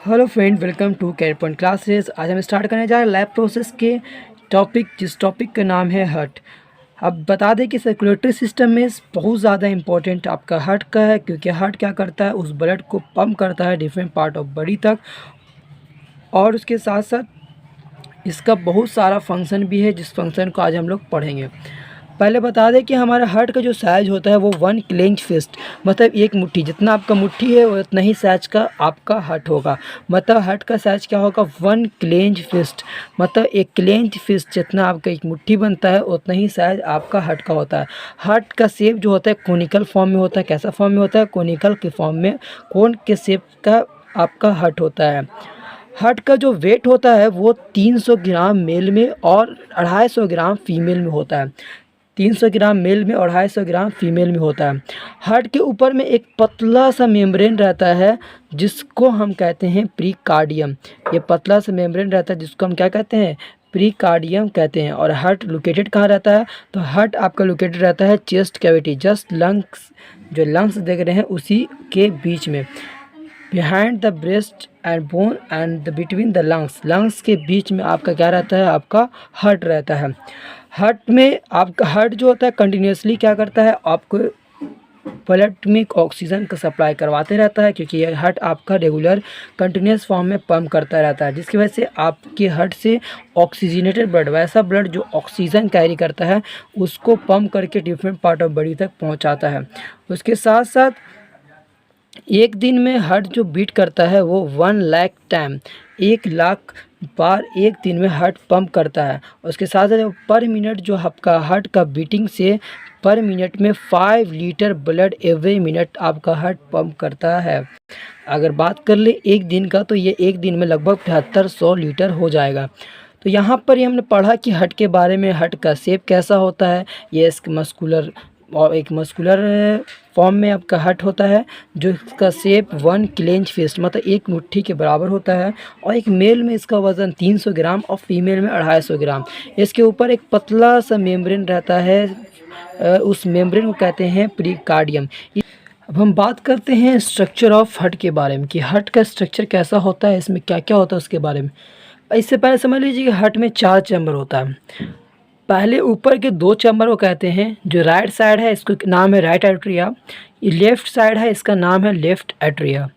Hello friend, welcome to Career Point classes. आज हम start करने जा रहे हैं लैब प्रोसेस के जिस टॉपिक का नाम है हार्ट। अब बता दें कि सर्कुलेटरी सिस्टम में बहुत ज़्यादा इंपॉर्टेंट आपका हार्ट का है, क्योंकि हार्ट क्या करता है, उस ब्लड को पंप करता है डिफरेंट पार्ट ऑफ बॉडी तक। और उसके साथ साथ इसका बहुत सारा फंक्शन भी है, जिस फंक्शन को आज हम लोग पढ़ेंगे। पहले बता दें कि हमारा हार्ट का जो साइज होता है वो 1 क्लेंच फिस्ट, मतलब एक मुट्ठी, जितना आपका मुट्ठी है उतना ही साइज का आपका हार्ट होगा। मतलब हार्ट का साइज क्या होगा, 1 क्लेंच फिस्ट, मतलब एक क्लेंच फिस्ट जितना आपका एक मुट्ठी बनता है उतना ही साइज आपका हार्ट का होता है। हार्ट का शेप जो होता है कोनिकल फॉर्म में होता है। कैसा फॉर्म में होता है? कोनिकल के फॉर्म में, कोन के शेप का आपका हार्ट होता है। हार्ट का जो वेट होता है वो 300 ग्राम मेल में और 250 ग्राम फीमेल में होता है। 300 ग्राम मेल में और 250 ग्राम फीमेल में होता है। हार्ट के ऊपर में एक पतला सा मेम्ब्रेन रहता है जिसको हम कहते हैं प्रीकार्डियम। ये पतला सा मेम्ब्रेन रहता है जिसको हम क्या कहते हैं? प्रीकार्डियम कहते हैं। और हार्ट लोकेटेड कहाँ रहता है? तो हार्ट आपका लोकेटेड रहता है चेस्ट कैविटी, जस्ट लंग्स, जो लंग्स देख रहे हैं उसी के बीच में, behind the breast and bone and between the lungs के बीच में आपका क्या रहता है? आपका हार्ट रहता है। हार्ट में आपका हार्ट जो होता है कंटिन्यूसली क्या करता है? आपको ब्लड में ऑक्सीजन का सप्लाई करवाते रहता है, क्योंकि यह हार्ट आपका रेगुलर कंटिन्यूस फॉर्म में पंप करता रहता है, जिसकी वजह से आपके हार्ट से ऑक्सीजनेटेड ब्लड, वैसा ब्लड जो ऑक्सीजन कैरी करता है, उसको पंप करके डिफरेंट पार्ट ऑफ बॉडी तक पहुंचाता है। उसके साथ साथ एक दिन में हार्ट जो बीट करता है वो 1 लाख टाइम, 1 लाख बार एक दिन में हार्ट पंप करता है। उसके साथ साथ पर मिनट जो आपका हार्ट का बीटिंग से पर मिनट में 5 लीटर ब्लड एवरी मिनट आपका हार्ट पंप करता है। अगर बात कर ले एक दिन का, तो ये एक दिन में लगभग 7500 लीटर हो जाएगा। तो यहाँ पर ही हमने पढ़ा कि हार्ट के बारे में, हार्ट का शेप कैसा होता है। ये मस्कुलर और एक मस्कुलर फॉर्म में आपका हार्ट होता है, जो इसका शेप 1 क्लेंच फिस्ट, मतलब एक मुट्ठी के बराबर होता है। और एक मेल में इसका वज़न 300 ग्राम और फीमेल में 250 ग्राम। इसके ऊपर एक पतला सा मेम्ब्रेन रहता है, उस मेम्ब्रेन को कहते हैं प्रीकार्डियम। अब हम बात करते हैं स्ट्रक्चर ऑफ हार्ट के बारे में, कि हार्ट का स्ट्रक्चर कैसा होता है, इसमें क्या क्या होता है उसके बारे में। इससे पहले समझ लीजिए कि हार्ट में 4 चैम्बर होता है। पहले ऊपर के 2 चैम्बर को कहते हैं, जो राइट साइड है इसको नाम है राइट एट्रिया, ये लेफ़्ट साइड है इसका नाम है लेफ़्ट एट्रिया।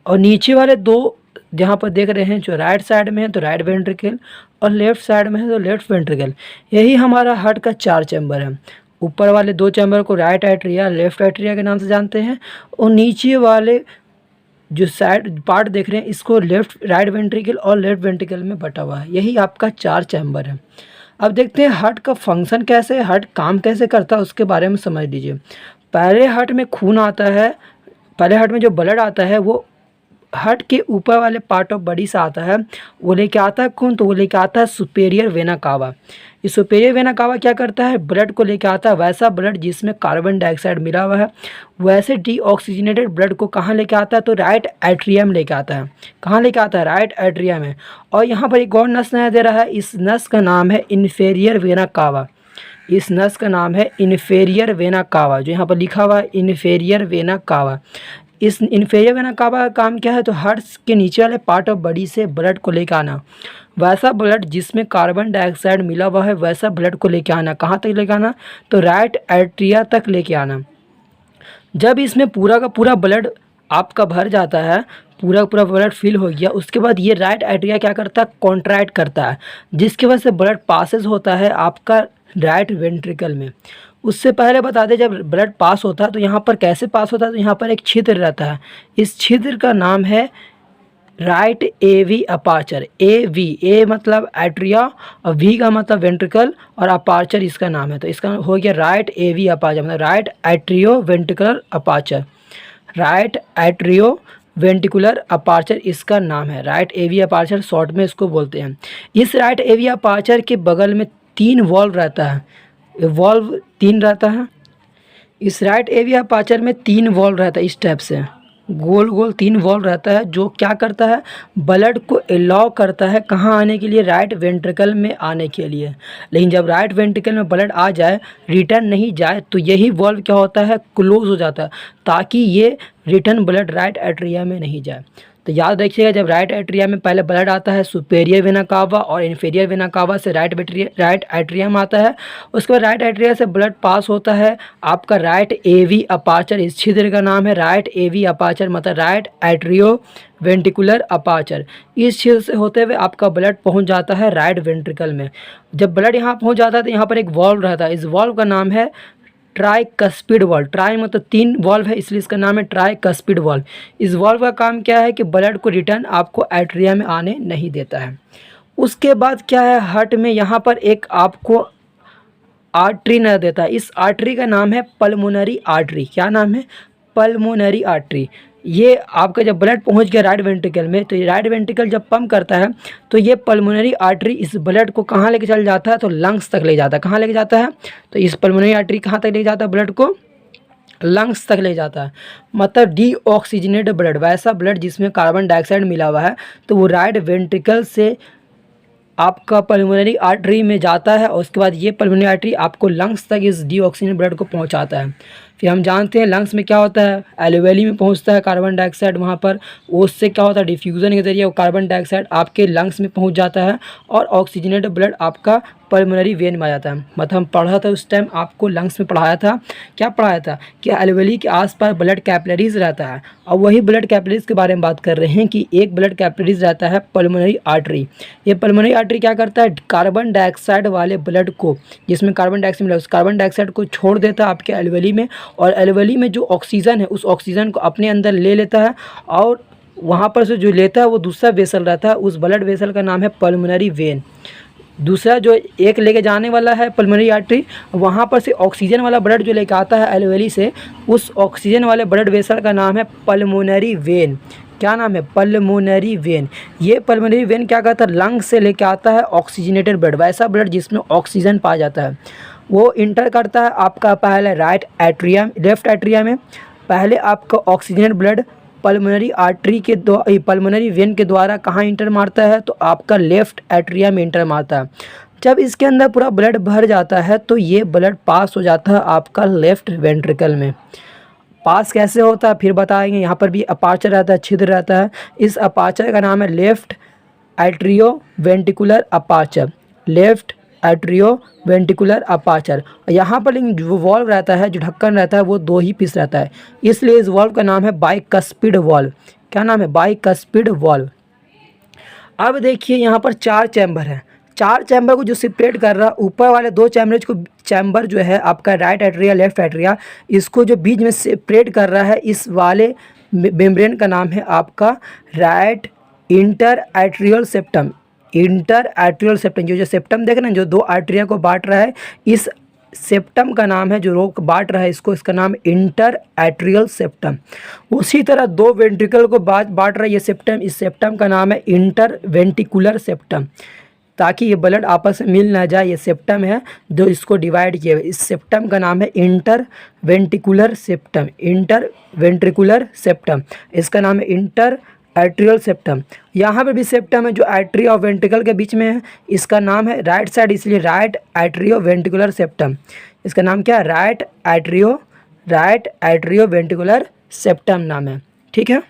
और नीचे वाले 2 जहाँ पर देख रहे हैं, जो राइट साइड में है तो राइट वेंट्रिकल, और लेफ़्ट साइड में है तो लेफ़्ट वेंट्रिकल। यही हमारा हार्ट का 4 चैम्बर है। ऊपर वाले 2 चैम्बर को राइट एट्रिया, लेफ़्ट एट्रिया के नाम से जानते हैं, और नीचे वाले जो साइड पार्ट देख रहे हैं इसको राइट वेंट्रिकल और लेफ्ट वेंट्रिकल में बटा हुआ है। यही आपका 4 चैम्बर है। अब देखते हैं हार्ट का फंक्शन कैसे है, हार्ट काम कैसे करता है, उसके बारे में समझ लीजिए। पहले हार्ट में खून आता है, पहले हार्ट में जो ब्लड आता है वो हार्ट के ऊपर वाले पार्ट ऑफ बॉडी से आता है। वो लेके आता है खून, तो वो लेके आता है सुपेरियर वेना कावा। ये सुपेरियर वेना कावा क्या करता है? ब्लड को लेके आता है, वैसा ब्लड जिसमें कार्बन डाइऑक्साइड मिला हुआ है, वैसे डीऑक्सीजनेटेड ब्लड को कहाँ लेके आता है? तो राइट एट्रियम लेके आता है। कहाँ लेके आता है? राइट एट्रियम में। और यहाँ पर एक और नस नया दे रहा है, इस नस का नाम है इन्फेरियर वेना कावा। इस नस का नाम है इन्फेरियर वेना कावा, जो यहाँ पर लिखा हुआ है इन्फेरियर वेना कावा। इस इन्फेरियर वेना कावा का काम क्या है? तो हार्ट के नीचे वाले पार्ट ऑफ बॉडी से ब्लड को लेकर आना, वैसा ब्लड जिसमें कार्बन डाइऑक्साइड मिला हुआ है, वैसा ब्लड को लेके आना। कहाँ तक लेके आना? तो राइट एट्रिया तक लेके आना। जब इसमें पूरा का पूरा ब्लड आपका भर जाता है, पूरा पूरा ब्लड फिल हो गया, उसके बाद ये राइट एट्रिया क्या करता है? कॉन्ट्रैक्ट करता है, जिसकी वजह से ब्लड पासेस होता है आपका राइट वेंट्रिकल में। उससे पहले बता दें, जब ब्लड पास होता है तो यहाँ पर कैसे पास होता है? तो यहाँ पर एक छिद्र रहता है, इस छिद्र का नाम है राइट एवी अपार्चर। ए मतलब एट्रिया, और वी का मतलब वेंट्रिकल, और अपार्चर इसका नाम है। तो इसका हो गया राइट एवी अपार्चर, मतलब right atrio ventricular aperture. Right atrio ventricular aperture इसका नाम है, राइट एवी अपार्चर शॉर्ट में इसको बोलते हैं। इस राइट एवी अपार्चर के बगल में 3 वॉल्व रहता है, वॉल्व 3 रहता है। इस राइट एवी अपार्चर में 3 वॉल्व रहता है, इस टाइप से गोल गोल 3 वॉल्व रहता है, जो क्या करता है? ब्लड को अलाउ करता है कहाँ आने के लिए? राइट वेंट्रिकल में आने के लिए। लेकिन जब राइट वेंट्रिकल में ब्लड आ जाए, रिटर्न नहीं जाए, तो यही वॉल्व क्या होता है? क्लोज हो जाता है, ताकि ये रिटर्न ब्लड राइट एट्रिया में नहीं जाए। तो याद रखिएगा, जब राइट एट्रियम में पहले ब्लड आता है सुपेरियर वेना कावा और इन्फीरियर वेना कावा से राइट एट्रियम आता है। उसके बाद राइट एट्रियम से ब्लड पास होता है आपका राइट एवी अपार्चर, इस छिद्र का नाम है राइट एवी अपार्चर, मतलब राइट एट्रियो वेंट्रिकुलर अपार्चर। इस छिद्र से होते हुए आपका ब्लड पहुंच जाता है राइट वेंट्रिकल में। जब ब्लड यहाँ पहुंच जाता है तो यहाँ पर एक वॉल्व रहता है, इस वॉल्व का नाम है ट्राइकस्पिड वाल्व। ट्राई मतलब 3 वाल्व है, इसलिए इसका नाम है ट्राइकस्पिड वाल्व। इस वाल्व का काम क्या है कि ब्लड को रिटर्न आपको एट्रिया में आने नहीं देता है। उसके बाद क्या है, हार्ट में यहाँ पर एक आपको आर्टरी नजर देता है, इस आर्टरी का नाम है पल्मोनरी आर्टरी। क्या नाम है? Pulmonary artery. ये आपका जब ब्लड पहुंच गया राइट वेंट्रिकल में, तो ये राइट वेंट्रिकल जब पंप करता है तो ये पल्मोनरी आर्टरी इस ब्लड को कहाँ लेके चल जाता है, तो लंग्स तक ले जाता है। कहाँ लेके जाता है? तो इस पल्मोनरी आर्टरी कहाँ तक ले जाता है, ब्लड को लंग्स तक ले जाता है। मतलब डीऑक्सीजनेटेड ब्लड, वैसा ब्लड जिसमें कार्बन डाइऑक्साइड मिला हुआ है, तो वो राइट वेंट्रिकल से आपका पल्मोनरी आर्टरी में जाता है और उसके बाद ये पल्मोनरी आर्टरी आपको लंग्स तक इस डीऑक्सीजन ब्लड को पहुंचाता है। फिर हम जानते हैं लंग्स में क्या होता है, एल्वेली में पहुंचता है कार्बन डाइऑक्साइड, वहाँ पर उससे क्या होता है, डिफ्यूज़न के जरिए वो कार्बन डाइऑक्साइड आपके लंग्स में पहुंच जाता है और ऑक्सीजनेटेड ब्लड आपका पल्मोनरी वेन में आ जाता है। मतलब हम पढ़ा था उस टाइम आपको लंग्स में पढ़ाया था, क्या पढ़ाया था कि एल्वेली के आसपास ब्लड कैपिलरीज रहता है, और वही ब्लड कैपिलरीज के बारे में बात कर रहे हैं कि एक ब्लड कैपिलरीज रहता है पल्मोनरी आर्टरी। ये पल्मोनरी आर्टरी क्या करता है, कार्बन डाइऑक्साइड वाले ब्लड को, जिसमें कार्बन डाइऑक्साइड मिला, उस कार्बन डाइऑक्साइड को छोड़ देता है आपके एल्वेली में, और एल्वेली में जो ऑक्सीजन है उस ऑक्सीजन को अपने अंदर ले लेता है, और वहाँ पर से जो लेता है वो दूसरा वेसल रहता है, उस ब्लड वेसल का नाम है पल्मोनरी वेन। दूसरा जो एक लेके जाने वाला है पल्मोनरी आर्टरी, वहाँ पर से ऑक्सीजन वाला ब्लड जो लेके आता है एल्वेली से, उस ऑक्सीजन वाले ब्लड वेसल का नाम है पल्मोनरी वेन। क्या नाम है? Pulmonary vein. ये पल्मोनरी वेन क्या करता है, लंग्स से लेके आता है ऑक्सीजनेटेड ब्लड, वैसा ब्लड जिसमें ऑक्सीजन पाया जाता है, वो इंटर करता है आपका पहले राइट एट्रियम, लेफ्ट एट्रियम में। पहले आपका ऑक्सीजनेटेड ब्लड पल्मोनरी आर्टरी के पल्मोनरी वेन के द्वारा कहाँ इंटर मारता है, तो आपका लेफ्ट एट्रियम में इंटर मारता है। जब इसके अंदर पूरा ब्लड भर जाता है तो ये ब्लड पास हो जाता है आपका लेफ्ट वेंट्रिकल में। पास कैसे होता है फिर बताएंगे। यहाँ पर भी अपार्चर रहता है, छिद्र रहता है, इस अपार्चर का नाम है left atrio ventricular aperture, left atrio ventricular aperture. यहाँ पर जो वॉल्व रहता है, जो ढक्कन रहता है, वो 2 ही पीस रहता है, इसलिए इस वॉल्व का नाम है बाइकस्पिड वॉल्व। क्या नाम है? Bicuspid valve. अब देखिए यहाँ पर 4 चैम्बर हैं, 4 चैम्बर को जो सेपरेट कर रहा है, ऊपर वाले 2 चैम्बर जो है आपका राइट एट्रिया लेफ्ट एट्रिया, इसको जो बीच में सेपरेट कर रहा है, इस वाले मेम्ब्रेन का नाम है आपका right inter atrial septum. Inter atrial septum, जो सेप्टम देख रहे हैं, जो 2 आर्टरिया को बांट रहा है, इस सेप्टम का नाम है, जो रोक बांट रहा है इसको, इसका नाम इंटर एट्रियल सेप्टम। उसी तरह 2 वेंट्रिकल को बांट रहा है ये सेप्टम, इस सेप्टम का नाम है इंटर वेंट्रिकुलर सेप्टम। ताकि ये ब्लड आपस में मिल ना जाए, ये सेप्टम है जो इसको डिवाइड किया है, इस सेप्टम का नाम है inter ventricular septum. Inter ventricular septum, इसका नाम है इंटर एट्रियल सेप्टम। यहाँ पे भी सेप्टम है जो आर्टरी और वेंट्रिकल के बीच में है, इसका नाम है राइट साइड, इसलिए राइट एट्रियो वेंट्रिकुलर सेप्टम। इसका नाम क्या है? राइट एट्रियो वेंट्रिकुलर सेप्टम नाम है। ठीक है।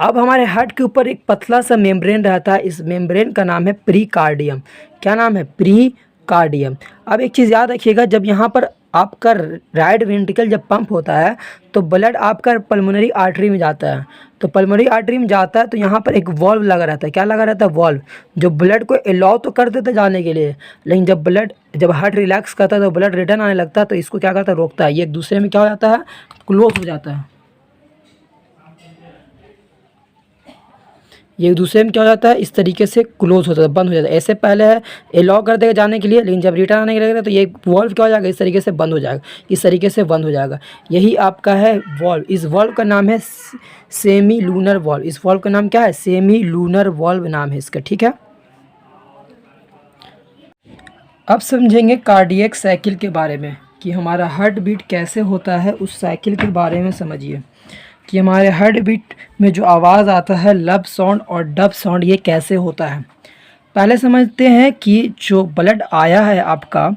अब हमारे हार्ट के ऊपर एक पतला सा मेम्ब्रेन रहता है, इस मेम्ब्रेन का नाम है प्रीकार्डियम। क्या नाम है? प्रीकार्डियम। अब एक चीज़ याद रखिएगा, जब यहाँ पर आपका राइट वेंट्रिकल जब पंप होता है तो ब्लड आपका पल्मोनरी आर्टरी में जाता है, तो पल्मोनरी आर्टरी में जाता है तो यहाँ पर एक वॉल्व लगा रहता है। क्या लगा रहता है? वॉल्व, जो ब्लड को अलाउ तो कर देता है जाने के लिए, लेकिन जब हार्ट रिलैक्स करता है तो ब्लड रिटर्न आने लगता है, तो इसको क्या करता है? रोकता है। ये एक दूसरे में क्या हो जाता है? क्लोज हो जाता है। ये एक दूसरे में क्या हो जाता है? इस तरीके से क्लोज हो जाता है, बंद हो जाता है। ऐसे पहले है अलाउ कर देगा जाने के लिए, लेकिन जब रिटर्न आने के लगेगा तो ये वॉल्व क्या हो जाएगा? इस तरीके से बंद हो जाएगा, इस तरीके से बंद हो जाएगा। यही आपका है वॉल्व। इस वॉल्व का नाम है सेमी लूनर वॉल्व। इस वॉल्व का नाम क्या है? सेमी लूनर वॉल्व नाम है इसका। ठीक है। अब समझेंगे कार्डियक साइकिल के बारे में कि हमारा हार्ट बीट कैसे होता है, उस साइकिल के बारे में समझिए कि हमारे हार्ट बीट में जो आवाज़ आता है लब साउंड और डब साउंड, ये कैसे होता है। पहले समझते हैं कि जो ब्लड आया है आपका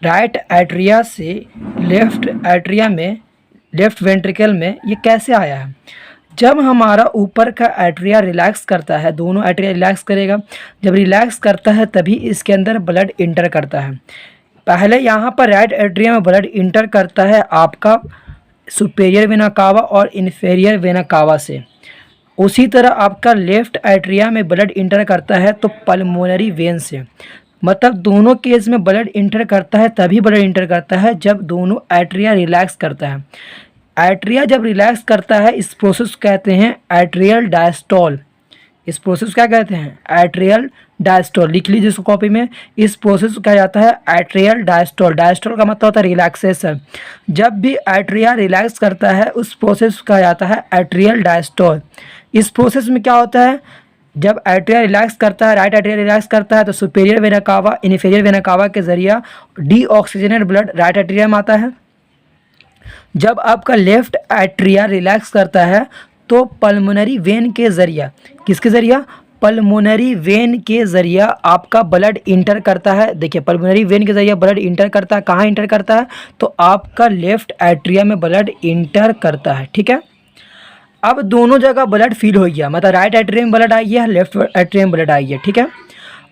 राइट एट्रिया से लेफ्ट एट्रिया में, लेफ्ट वेंट्रिकल में, ये कैसे आया है। जब हमारा ऊपर का एट्रिया रिलैक्स करता है, दोनों एट्रिया रिलैक्स करेगा, जब रिलैक्स करता है तभी इसके अंदर ब्लड इंटर करता है। पहले यहाँ पर राइट एट्रिया में ब्लड इंटर करता है आपका सुपेरियर वेना कावा और इन्फेरियर वेना कावा से। उसी तरह आपका लेफ्ट एट्रिया में ब्लड इंटर करता है तो पल्मोनरी वेन से। मतलब दोनों केस में ब्लड इंटर करता है तभी ब्लड इंटर करता है जब दोनों एट्रिया रिलैक्स करता है। एट्रिया जब रिलैक्स करता है इस प्रोसेस को कहते हैं एट्रियल डायस्टॉल। इस प्रोसेस क्या कहते हैं? Atrial diastole. लिख लीजिए इसको कॉपी में। इस प्रोसेस को कहा जाता है एट्रियल डायस्टॉल। डायस्टॉल का मतलब होता है रिलैक्सेशन। जब भी एट्रिया रिलैक्स करता है उस प्रोसेस को कहा जाता है एट्रियल डायस्टॉल। इस प्रोसेस में क्या होता है? जब एट्रिया रिलैक्स करता है, राइट एट्रिया रिलैक्स करता है तो superior vena cava inferior vena cava के जरिए डीऑक्सीजनेटेड ब्लड राइट एट्रिया में आता है। जब आपका लेफ्ट एट्रिया रिलैक्स करता है तो पल्मोनरी वेन के जरिए, किसके जरिए? पल्मोनरी वेन के जरिए आपका ब्लड इंटर करता है। देखिए पल्मोनरी वेन के जरिए ब्लड इंटर करता है। कहाँ इंटर करता है? तो आपका लेफ्ट एट्रिया में ब्लड इंटर करता है। ठीक है, अब दोनों जगह ब्लड फील हो गया, मतलब राइट एट्रियम में ब्लड आई है, लेफ्ट एट्रियम में ब्लड आई है। ठीक है,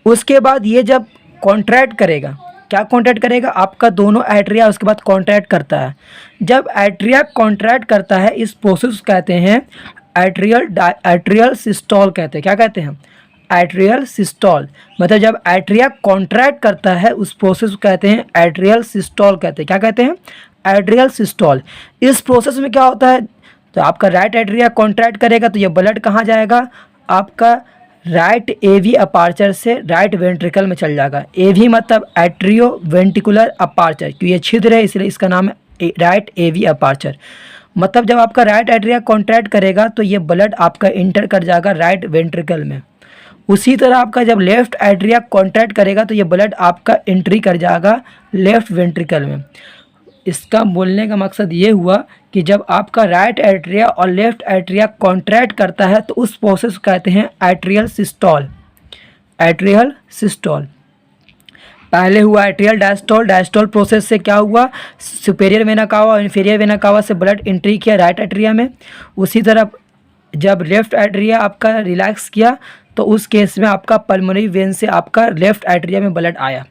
उसके बाद ये जब कॉन्ट्रैक्ट करेगा, क्या कॉन्ट्रैक्ट करेगा? आपका दोनों एट्रिया उसके बाद कॉन्ट्रैक्ट करता है। जब एट्रिया कॉन्ट्रैक्ट करता है इस प्रोसेस कहते हैं एट्रियल सिस्टोल कहते हैं। क्या कहते हैं? Atrial systole. मतलब जब एट्रिया कॉन्ट्रैक्ट करता है उस प्रोसेस को कहते हैं एट्रियल सिस्टोल कहते हैं। क्या कहते हैं? Atrial systole. इस प्रोसेस में क्या होता है? तो आपका राइट एट्रिया कॉन्ट्रैक्ट करेगा तो ये ब्लड कहाँ जाएगा? आपका राइट एवी अपार्चर से राइट वेंट्रिकल में चल जाएगा। एवी मतलब एट्रियो वेंट्रिकुलर अपार्चर, क्योंकि ये छिद्र है इसलिए इसका नाम है राइट एवी अपार्चर। मतलब जब आपका राइट एट्रिया कॉन्ट्रैक्ट करेगा तो ये ब्लड आपका इंटर कर जाएगा राइट वेंट्रिकल में। उसी तरह आपका जब लेफ्ट एट्रिया कॉन्ट्रैक्ट करेगा तो ये ब्लड आपका एंट्री कर जाएगा लेफ्ट वेंट्रिकल में। इसका बोलने का मकसद ये हुआ कि जब आपका राइट एट्रिया और लेफ्ट एट्रिया कॉन्ट्रैक्ट करता है तो उस प्रोसेस को कहते हैं एट्रियल सिस्टोल। Atrial systole. पहले हुआ एट्रियल डायस्टोल। डायस्टोल प्रोसेस से क्या हुआ? सुपेरियर वेना कावा और इन्फीरियर वेना कावा से ब्लड एंट्री किया राइट एट्रिया में। उसी तरह जब लेफ्ट एट्रिया आपका रिलैक्स किया तो उस केस में आपका पल्मोनरी वेन से आपका लेफ्ट एट्रिया में ब्लड आया।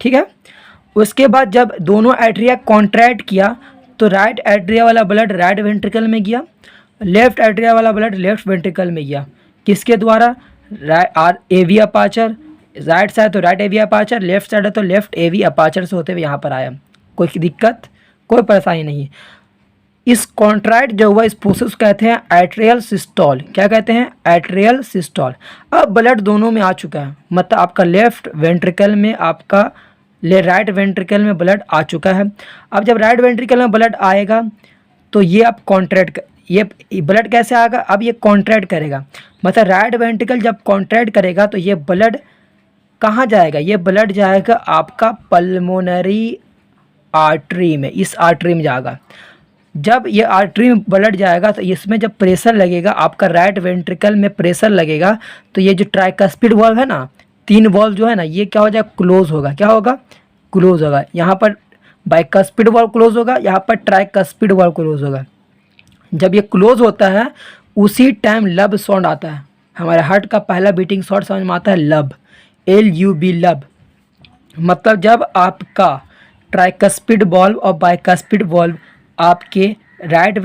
ठीक है, उसके बाद जब दोनों एट्रिया कॉन्ट्रैक्ट किया तो राइट एट्रिया वाला ब्लड राइट वेंट्रिकल में गया, लेफ्ट एट्रिया वाला ब्लड लेफ्ट वेंट्रिकल में गया। किसके द्वारा? एवी अपार्चर। राइट साइड तो राइट एवी अपार्चर, लेफ्ट साइड है तो लेफ्ट एवी अपार्चर से होते हुए यहाँ पर आया। कोई दिक्कत, कोई परेशानी नहीं है। इस कॉन्ट्रैक्ट जो हुआ इस प्रोसेस को कहते हैं एट्रियल सिस्टोल। क्या कहते हैं? Atrial systole. अब ब्लड दोनों में आ चुका है, मतलब आपका लेफ्ट वेंट्रिकल में आपका राइट वेंट्रिकल में ब्लड आ चुका है। अब जब राइट वेंट्रिकल में ब्लड आएगा तो ये अब कॉन्ट्रैक्ट, ये ब्लड कैसे आएगा? अब ये कॉन्ट्रैक्ट करेगा, मतलब राइट वेंट्रिकल जब कॉन्ट्रैक्ट करेगा तो ये ब्लड कहाँ जाएगा? ये ब्लड जाएगा आपका पल्मोनरी आर्टरी में, इस आर्टरी में जाएगा। जब ये आर्टरी में ब्लड जाएगा तो इसमें जब प्रेशर लगेगा, आपका राइट वेंट्रिकल में प्रेशर लगेगा तो ये जो ट्राइकस्पिड वाल्व है ना, 3 वाल्व जो है ना, ये क्या हो जाएगा? क्लोज होगा। क्या होगा? क्लोज होगा। यहाँ पर बाइकस्पिड वाल्व क्लोज होगा, यहाँ पर ट्राइकस्पिड वाल्व क्लोज होगा। जब ये क्लोज होता है उसी टाइम लब साउंड आता है। हमारे हार्ट का पहला बीटिंग साउंड समझ में आता है लब, LUB, लब। मतलब जब आपका ट्राइकस्पिड वाल्व और बाइकस्पिड वाल्व आपके राइट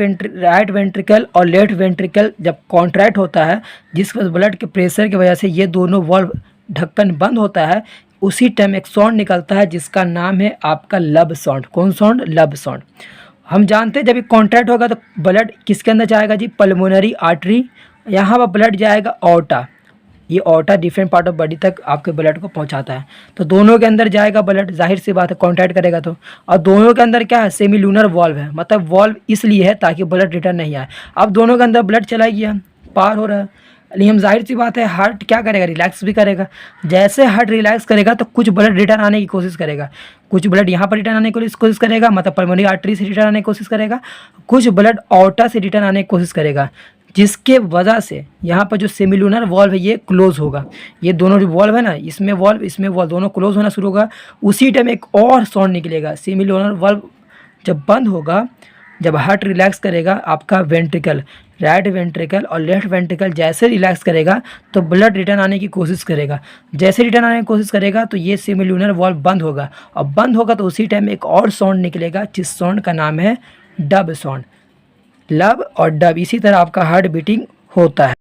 वेंट्रिकल और लेफ्ट वेंट्रिकल जब कॉन्ट्रैक्ट होता है, जिस वजह ब्लड के प्रेशर की वजह से ये दोनों वाल्व ढक्कन बंद होता है, उसी टाइम एक साउंड निकलता है जिसका नाम है आपका लब साउंड। कौन साउंड? लब साउंड। हम जानते हैं जब ये कॉन्ट्रैक्ट होगा तो ब्लड किसके अंदर जाएगा जी? Pulmonary artery. यहाँ पर ब्लड जाएगा ऑर्टा। ये aorta different part of body तक आपके ब्लड को पहुँचाता है, तो दोनों के अंदर जाएगा ब्लड, जाहिर सी बात है कॉन्ट्रैक्ट करेगा तो। और दोनों के अंदर क्या है? सेमी लूनर वॉल्व है, मतलब वॉल्व इसलिए है ताकि ब्लड रिटर्न नहीं आए। अब दोनों के अंदर ब्लड चला गया, पार हो रहा है, लेकिन हम जाहिर सी बात है हार्ट क्या करेगा? रिलैक्स भी करेगा। जैसे हार्ट रिलैक्स करेगा तो कुछ ब्लड रिटर्न आने की कोशिश करेगा, कुछ ब्लड यहाँ पर रिटर्न आने की कोशिश करेगा, मतलब पल्मोनरी आर्टरी से रिटर्न आने की कोशिश करेगा, कुछ ब्लड ऑर्टा से रिटर्न आने की कोशिश करेगा, जिसके वजह से यहाँ पर जो सेमिलूनर वॉल्व है ये क्लोज होगा। ये दोनों जो वॉल्व है ना, इसमें वॉल्व दोनों क्लोज होना शुरू होगा। उसी टाइम एक और साउंड निकलेगा। सेमिलूनर वॉल्व जब बंद होगा जब हार्ट रिलैक्स करेगा आपका वेंट्रिकल, राइट वेंट्रिकल और लेफ्ट वेंट्रिकल जैसे रिलैक्स करेगा तो ब्लड रिटर्न आने की कोशिश करेगा। जैसे रिटर्न आने की कोशिश करेगा तो ये सेमिल्यूनर वॉल्व बंद होगा, और बंद होगा तो उसी टाइम एक और साउंड निकलेगा जिस साउंड का नाम है डब साउंड। लब और डब, इसी तरह आपका हार्ट बीटिंग होता है।